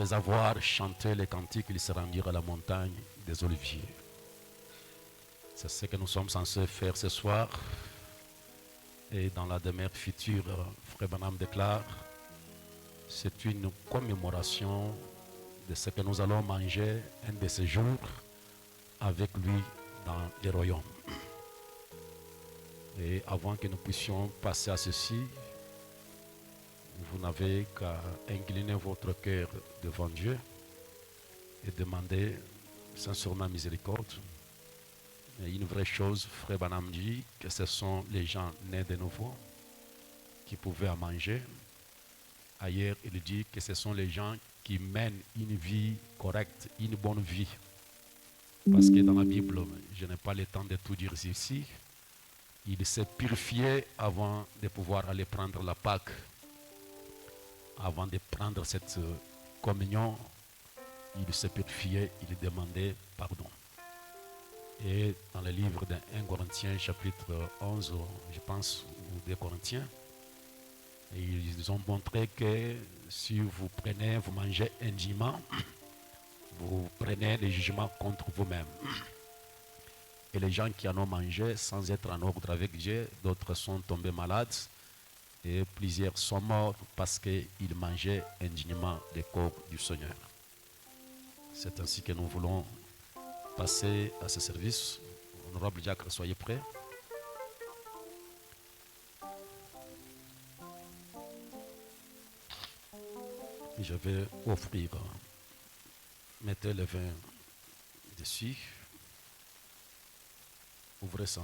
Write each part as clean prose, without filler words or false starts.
Après avoir chanté les cantiques, ils se rendirent à la montagne des Oliviers. C'est ce que nous sommes censés faire ce soir. Et dans la demeure future, Frère Branham déclare, c'est une commémoration de ce que nous allons manger un de ces jours avec lui dans les royaumes. Et avant que nous puissions passer à ceci, vous n'avez qu'à incliner votre cœur devant Dieu et demander sincèrement miséricorde. Et une vraie chose, Frère Branham dit que ce sont les gens nés de nouveau qui pouvaient en manger. Ailleurs, il dit que ce sont les gens qui mènent une vie correcte, une bonne vie. Parce que dans la Bible, je n'ai pas le temps de tout dire ici, il s'est purifié avant de pouvoir aller prendre la Pâque. Avant de prendre cette communion, il s'est purifié, il demandait pardon. Et dans le livre de 1 Corinthiens, chapitre 11, je pense, ou 2 Corinthiens, ils ont montré que si vous prenez, vous mangez indûment, vous prenez les jugements contre vous-même. Et les gens qui en ont mangé sans être en ordre avec Dieu, d'autres sont tombés malades et plusieurs sont morts parce qu'ils mangeaient indignement le corps du Seigneur. C'est ainsi que nous voulons passer à ce service. Honorable diacre, soyez prêts. Je vais offrir, mettez le vin dessus. Ouvrez ça.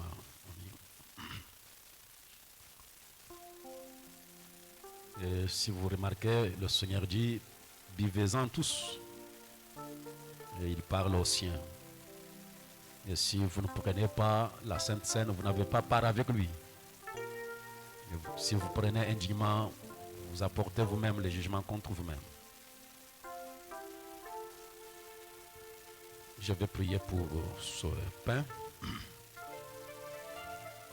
Et si vous remarquez, le Seigneur dit, buvez-en tous. Et il parle aux siens. Et si vous ne prenez pas la Sainte Seine, vous n'avez pas part avec lui. Et si vous prenez indûment, vous apportez vous-même les jugements contre vous-même. Je vais prier pour ce pain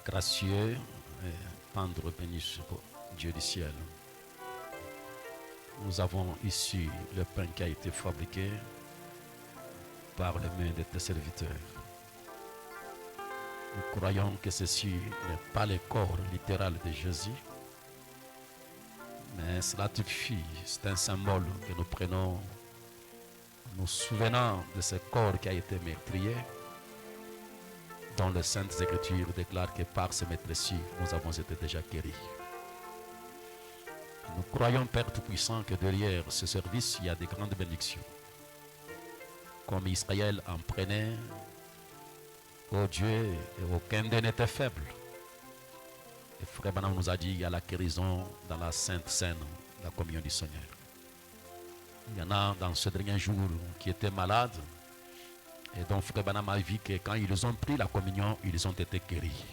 gracieux et tendre béni sur Dieu du ciel. Nous avons ici le pain qui a été fabriqué par les mains de tes serviteurs. Nous croyons que ceci n'est pas le corps littéral de Jésus, mais cela suffit, c'est un symbole que nous prenons, nous souvenant de ce corps qui a été meurtrier, dont les Saintes Écritures déclarent que par ce meurtre-ci, nous avons été déjà guéris. Nous croyons, Père Tout-Puissant, que derrière ce service, il y a de grandes bénédictions. Comme Israël en prenait, ô Dieu, et aucun d'eux n'était faible. Et Frère Branham nous a dit, il y a la guérison dans la Sainte Seine, la communion du Seigneur. Il y en a dans ce dernier jour qui étaient malades, et dont Frère Branham a vu que quand ils ont pris la communion, ils ont été guéris.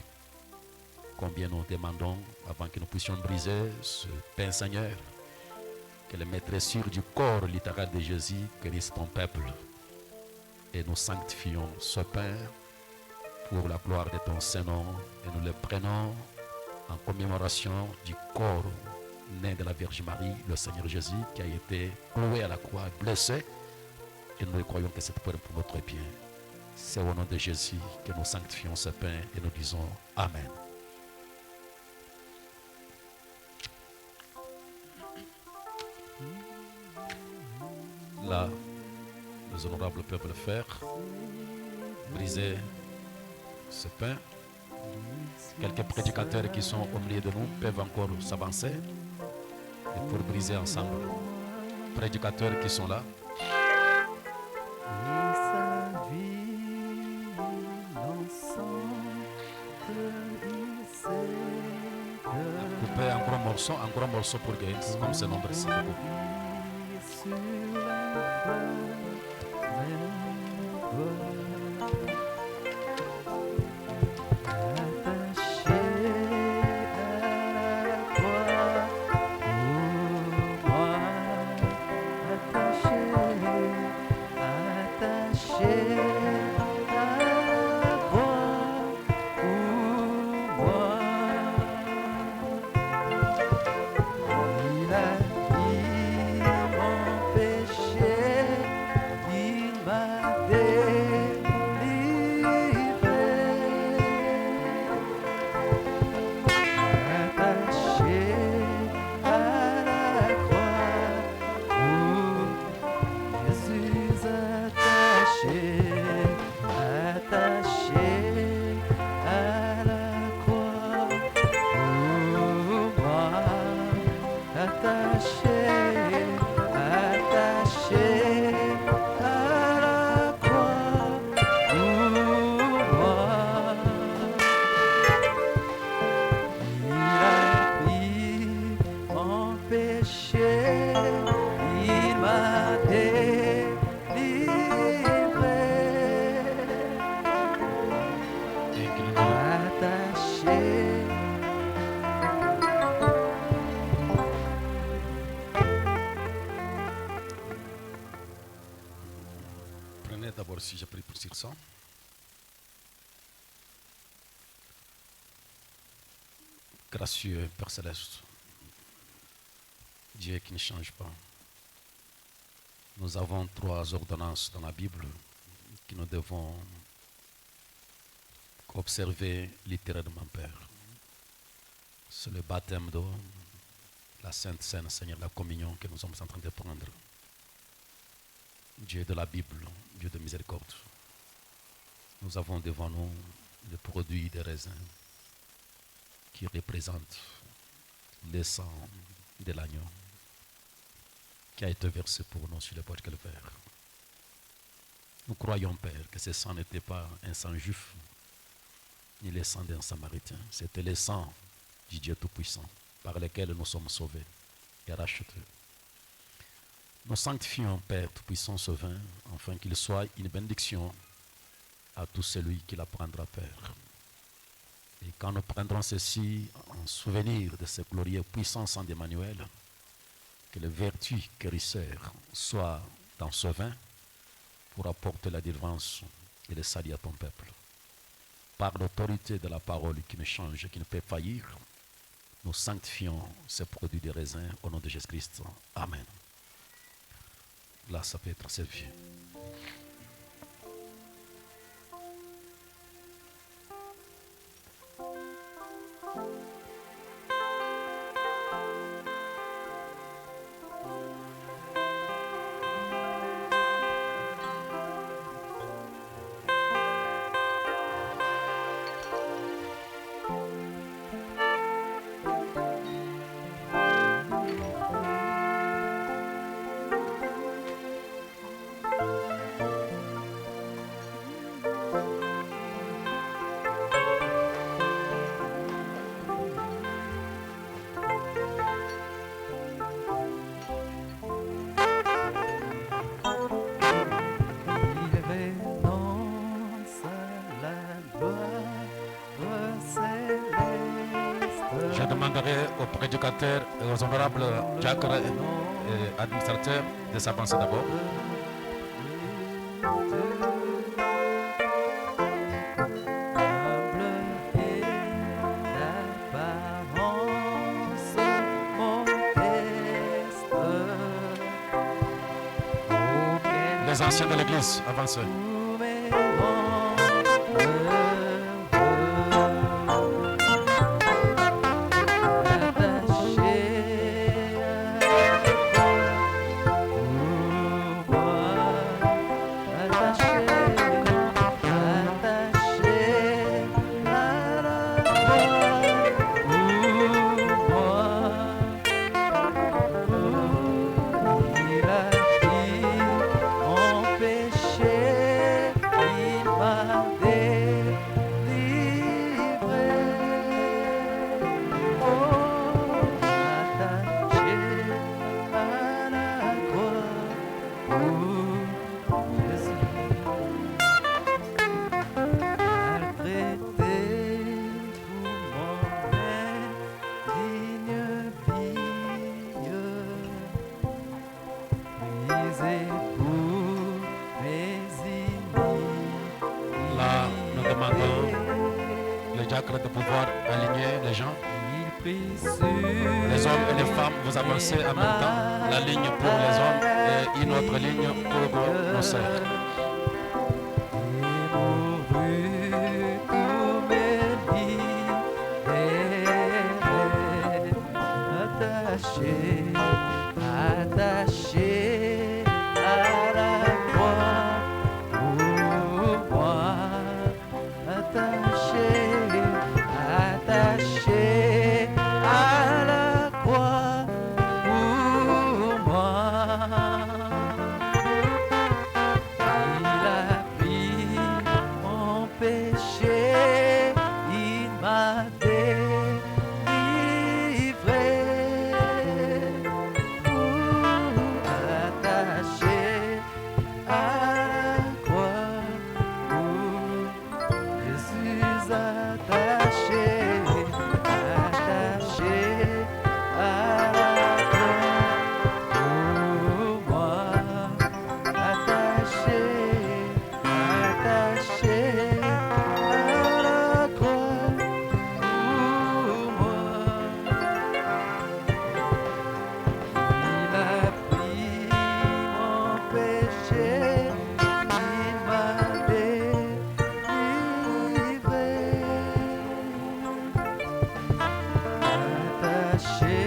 Combien nous demandons, avant que nous puissions briser ce pain Seigneur, que les maîtressures du corps littéral de Jésus guérissent ton peuple. Et nous sanctifions ce pain pour la gloire de ton Saint-Nom, et nous le prenons en commémoration du corps né de la Vierge Marie, le Seigneur Jésus, qui a été cloué à la croix, blessé, et nous croyons que c'est pour notre bien. C'est au nom de Jésus que nous sanctifions ce pain et nous disons Amen. Là, les honorables peuvent faire, briser ce pain. Quelques prédicateurs qui sont au milieu de nous peuvent encore s'avancer et pour briser ensemble. Prédicateurs qui sont là. Coupez un gros morceau pour que, comme c'est nombreux, c'est beaucoup. Il a dit mon péché. Gracieux Père Céleste, Dieu qui ne change pas. Nous avons 3 ordonnances dans la Bible que nous devons observer littéralement, Père. C'est le baptême d'eau, la Sainte Seine, Seigneur, la communion que nous sommes en train de prendre. Dieu de la Bible, Dieu de miséricorde. Nous avons devant nous le produit des raisins qui représente le sang de l'agneau qui a été versé pour nous sur le bois de Calvaire. Nous croyons, Père, que ce sang n'était pas un sang juif, ni le sang d'un samaritain. C'était le sang du Dieu Tout-Puissant, par lequel nous sommes sauvés et rachetés. Nous sanctifions, Père Tout-Puissant, ce vin, afin qu'il soit une bénédiction à tout celui qui la prendra, Père. Et quand nous prendrons ceci en souvenir de ce glorieux puissant sang d'Emmanuel, que les vertus guérisseurs soient dans ce vin pour apporter la délivrance et le salut à ton peuple. Par l'autorité de la parole qui ne change et qui ne peut faillir, nous sanctifions ces produits de raisin au nom de Jésus-Christ. Amen. Là, ça peut être servi. Je demanderai au prédicateur et aux honorables diacres et administrateurs de s'avancer d'abord. Les anciens de l'église, avancez. De pouvoir aligner les gens. Les hommes et les femmes, vous avancez en même temps. La ligne pour les hommes et une autre ligne pour nos sœurs. cacher.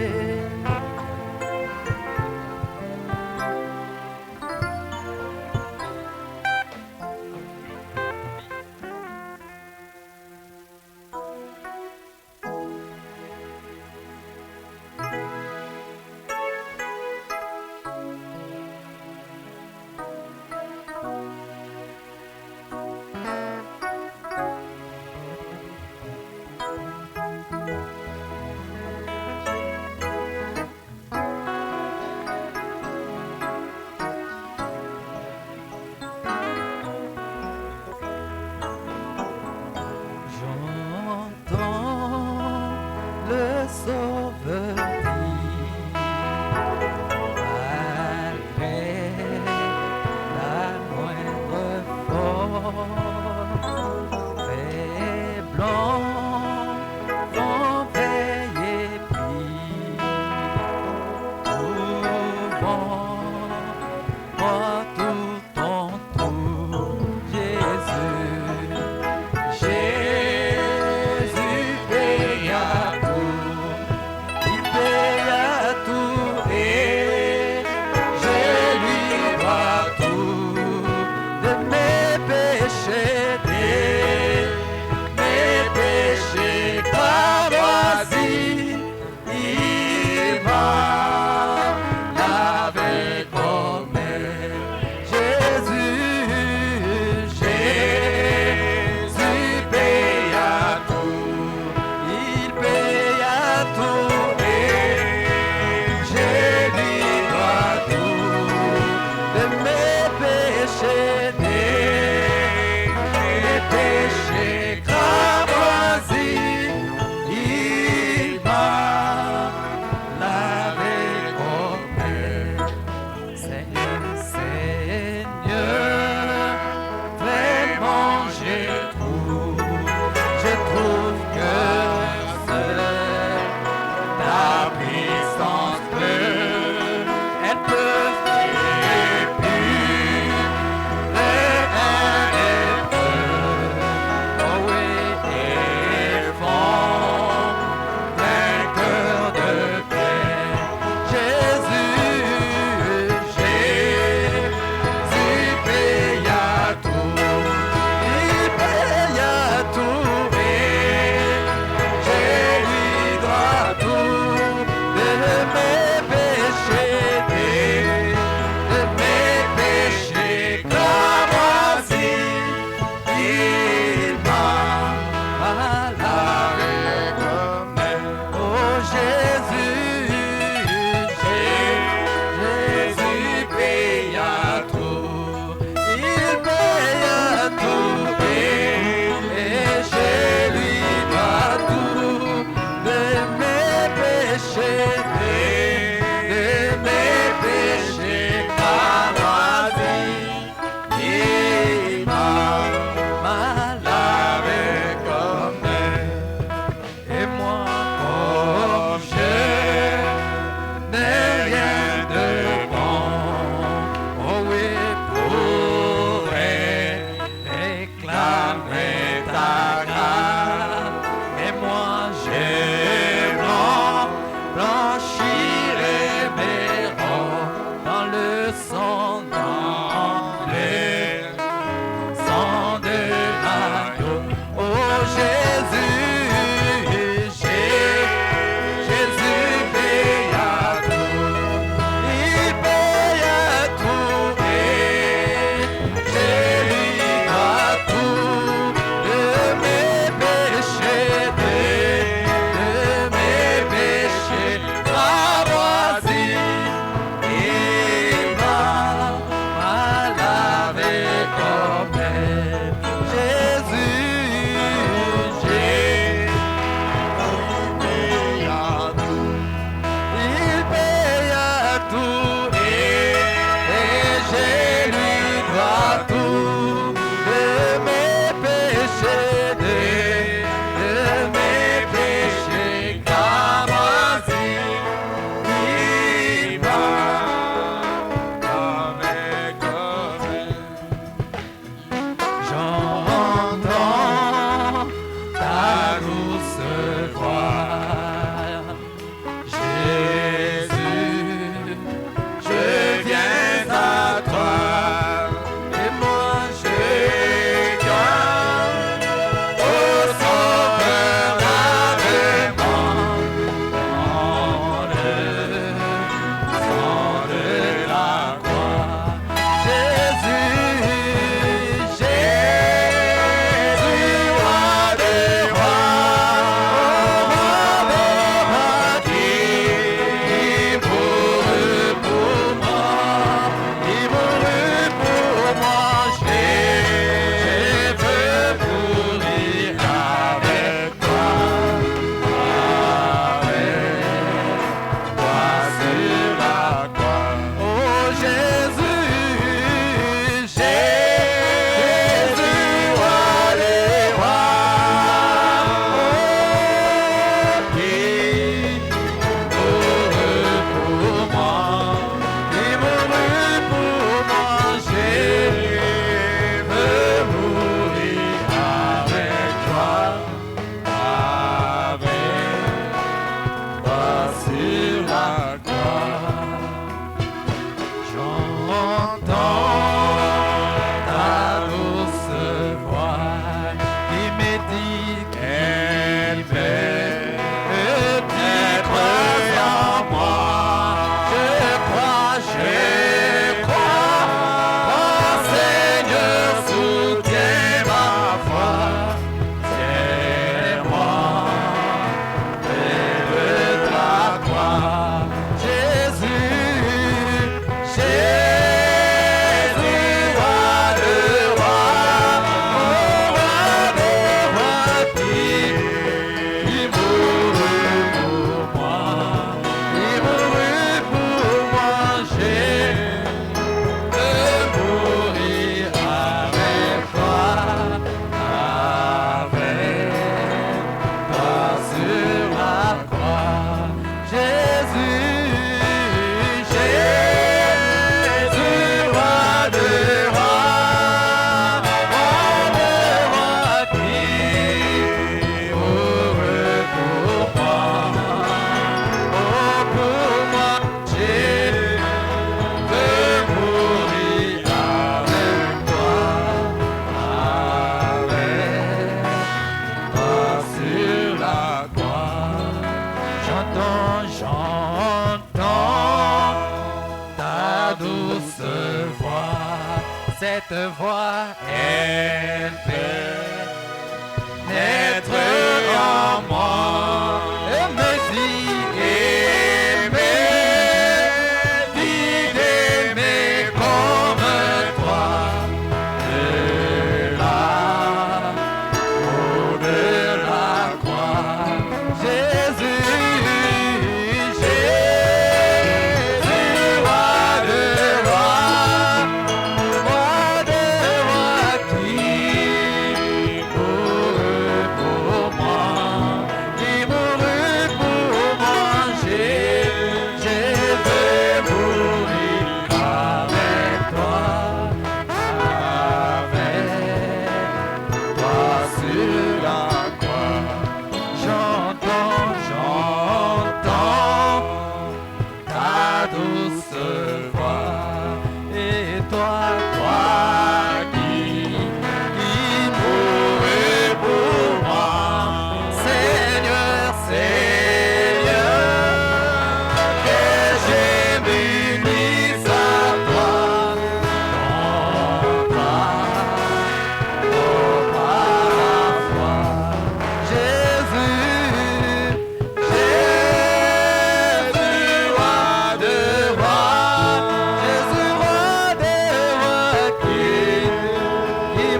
j'entends ta douce voix. Cette voix, elle fait naître en moi. Et me dit d'aimer comme toi. De là, de la croix, Jésus, roi de rois, qui mourut pour moi, je veux mourir avec toi sur la croix. J'entends ta douce voix. Et toi qui mourrais pour moi, Seigneur, que j'ai m'unisse à toi. Par la foi, Jésus, roi de rois, Jésus, roi de rois, qui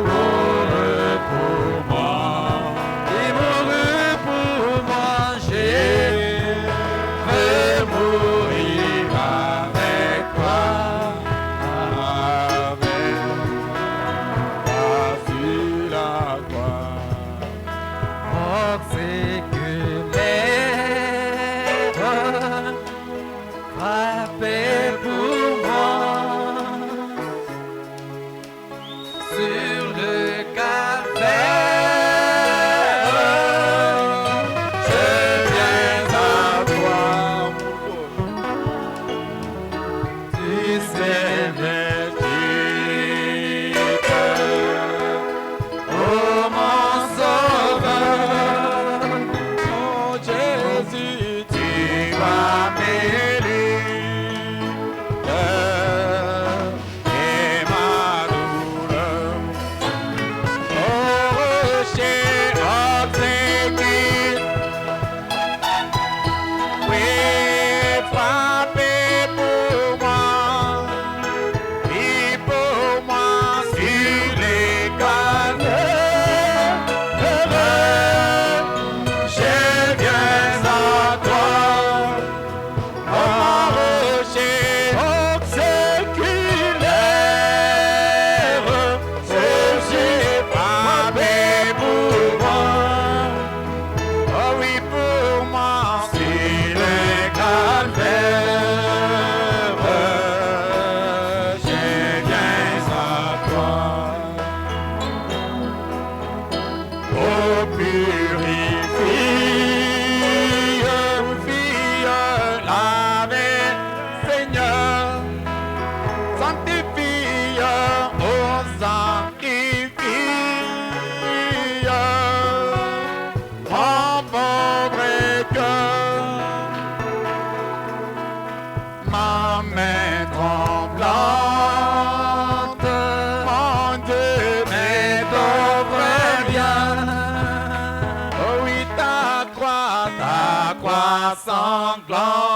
mourut pour moi, je veux mourir avec toi, sur la croix. Oh, c'est que l'être frappé pour moi sur le calvaire. Je viens à toi, tu sais magique. Oh mon sauveur, oh Jésus, tu vas m'aider. Et ma douleur, oh rocher obséquieux, oui, frappé pour moi, et pour moi sur les calvaires. Je viens à toi, oh rocher obséculaire, rocher frappé pour moi, oh oui pour moi sur le calvaire. Je viens à toi. Oh, purifie, lave, Seigneur, sanctifie, oh, sanctifie, mon pauvre cœur, ma main tremblante, mon Dieu, mais t'offre bien. Oh oui, ta croix sanglante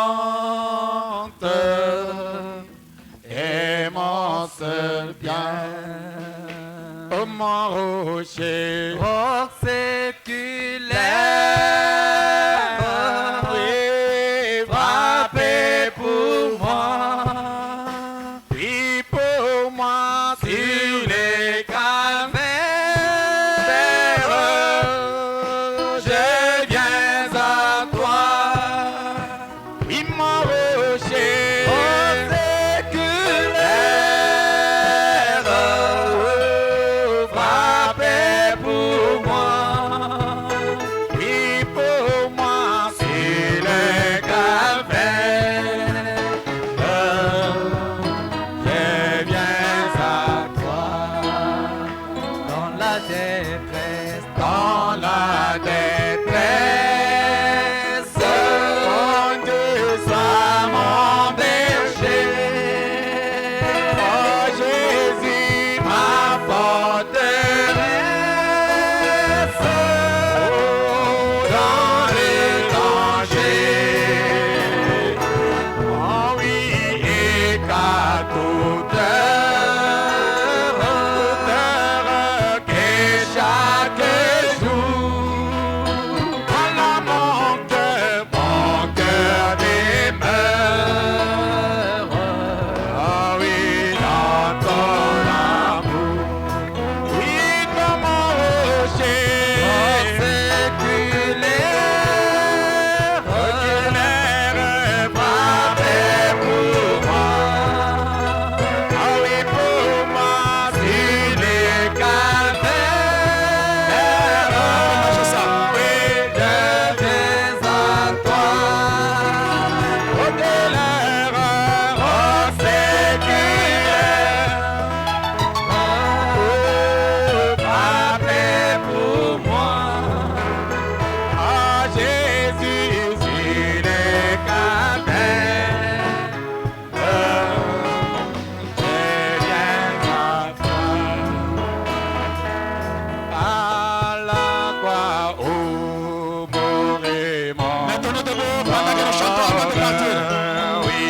est mon seul bien. Oh mon rocher, séculaire, oui, frappé pour moi, puis pour moi sur les calvaires. Je viens à toi, oui mon rocher, séculaire, frappé pour moi. vous pendant que nous chantons avant de partir. Oui,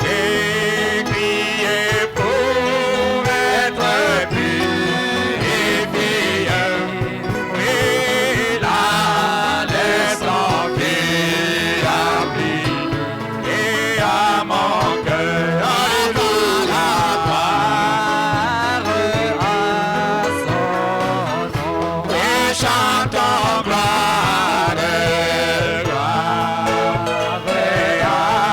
et crier pour être purifié. Oui, là, les sortir à vie et à mon cœur. Alléluia, gloire à son nom. Et chantons gloire, gloire à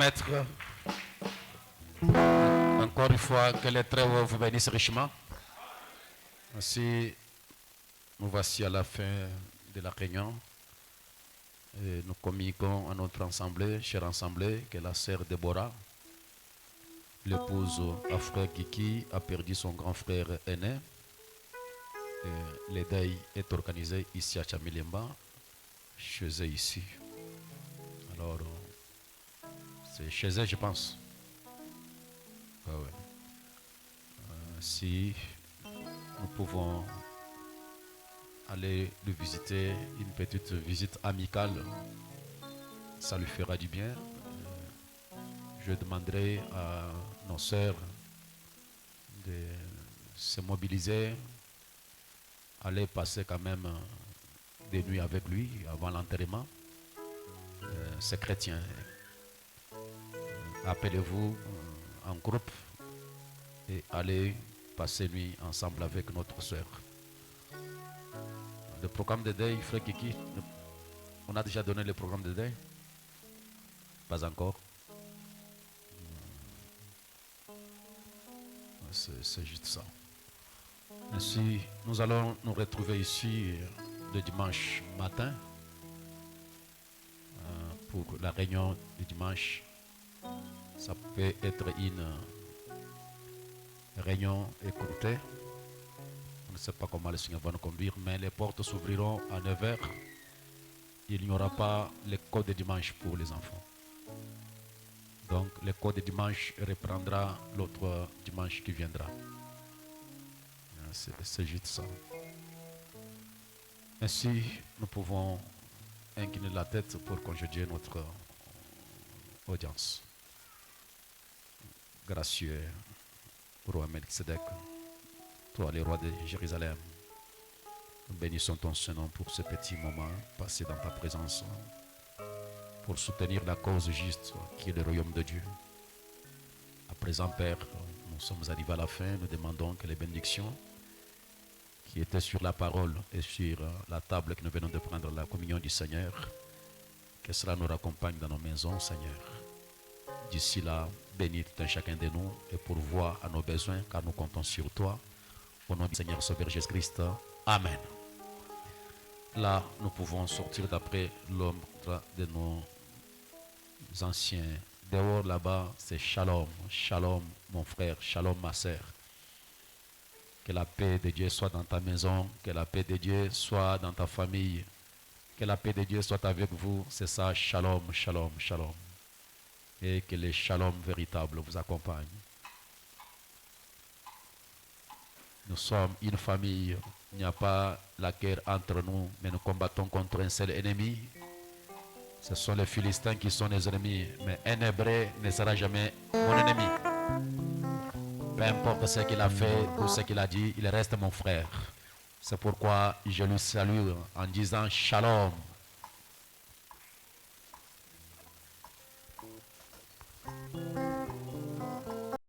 permettre encore une fois que les très hauts vous bénissent richement. Ainsi, nous voici à la fin de la réunion. Et nous communiquons à notre assemblée, chère assemblée, que la sœur Déborah, l'épouse à frère Kiki, a perdu son grand frère aîné. Et le deuil est organisé ici à Chamilemba, chez eux ici. Alors, c'est chez eux, je pense. Ah ouais. Si nous pouvons aller le visiter, une petite visite amicale, ça lui fera du bien. Je demanderai à nos sœurs de se mobiliser, aller passer quand même des nuits avec lui avant l'enterrement. C'est chrétien. Appelez-vous en groupe et allez passer nuit ensemble avec notre sœur. Le programme de deuil, frère Kiki, on a déjà donné le programme de deuil? Pas encore. C'est juste ça. Ainsi, nous allons nous retrouver ici le dimanche matin pour la réunion du dimanche. Ça peut être une réunion écourtée. On ne sait pas comment le Seigneur va nous conduire, mais les portes s'ouvriront à 9h. Il n'y aura pas le code de dimanche pour les enfants. Donc, le code de dimanche reprendra l'autre dimanche qui viendra. C'est juste ça. Ainsi, nous pouvons incliner la tête pour congédier notre audience. Gracieux, roi Melchizedek, toi, le roi de Jérusalem, nous bénissons ton Saint-Nom pour ce petit moment passé dans ta présence, pour soutenir la cause juste qui est le royaume de Dieu. À présent, Père, nous sommes arrivés à la fin. Nous demandons que les bénédictions qui étaient sur la parole et sur la table que nous venons de prendre, la communion du Seigneur, que cela nous raccompagne dans nos maisons, Seigneur. D'ici là, bénis tout un chacun de nous et pourvois à nos besoins, car nous comptons sur toi. Au nom du Seigneur Sauveur Jésus-Christ. Amen. Là, nous pouvons sortir d'après l'ombre de nos anciens. Dehors, là-bas, c'est Shalom. Shalom, mon frère. Shalom, ma sœur. Que la paix de Dieu soit dans ta maison. Que la paix de Dieu soit dans ta famille. Que la paix de Dieu soit avec vous. C'est ça, Shalom, Shalom, Shalom. Et que le Shalom véritable vous accompagne. Nous sommes une famille. Il n'y a pas la guerre entre nous, mais nous combattons contre un seul ennemi. Ce sont les Philistins qui sont les ennemis, mais un Hébreu ne sera jamais mon ennemi. Peu importe ce qu'il a fait ou ce qu'il a dit, il reste mon frère. C'est pourquoi je lui salue en disant Shalom.